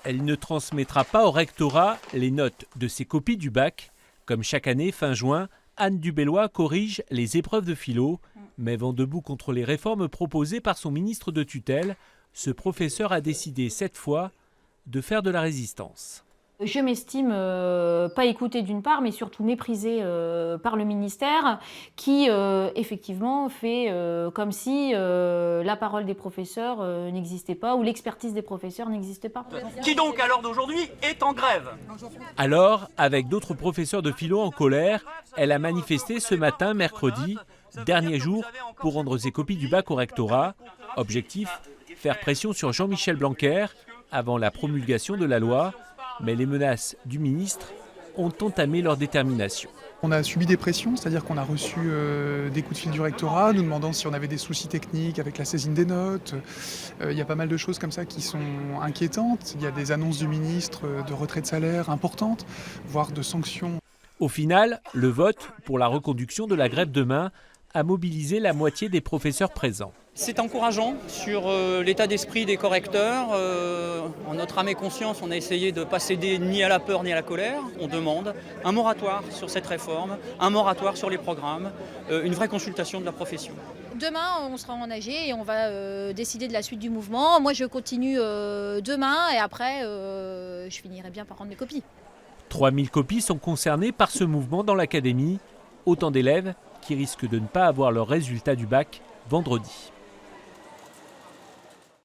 Elle ne transmettra pas au rectorat les notes de ses copies du bac. Comme chaque année, fin juin, Anne Dubellois corrige les épreuves de philo. Mais vent debout contre les réformes proposées par son ministre de tutelle, ce professeur a décidé cette fois de faire de la résistance. Je m'estime pas écoutée d'une part, mais surtout méprisée par le ministère qui effectivement fait comme si la parole des professeurs n'existait pas ou l'expertise des professeurs n'existait pas. Qui donc à l'heure d'aujourd'hui est en grève. Alors, avec d'autres professeurs de philo en colère, elle a manifesté ce matin, mercredi, dernier jour pour rendre ses copies du bac au rectorat. Objectif, faire pression sur Jean-Michel Blanquer avant la promulgation de la loi. Mais les menaces du ministre ont entamé leur détermination. On a subi des pressions, c'est-à-dire qu'on a reçu des coups de fil du rectorat nous demandant si on avait des soucis techniques avec la saisine des notes. Il y a pas mal de choses comme ça qui sont inquiétantes. Il y a des annonces du ministre de retrait de salaire importantes, voire de sanctions. Au final, le vote pour la reconduction de la grève demain a mobilisé la moitié des professeurs présents. C'est encourageant sur l'état d'esprit des correcteurs. En notre âme et conscience, on a essayé de ne pas céder ni à la peur ni à la colère. On demande un moratoire sur cette réforme, un moratoire sur les programmes, une vraie consultation de la profession. Demain, on sera en AG et on va décider de la suite du mouvement. Moi, je continue demain et après, je finirai bien par rendre mes copies. 3000 copies sont concernées par ce mouvement dans l'académie. Autant d'élèves qui risquent de ne pas avoir leur résultat du bac vendredi.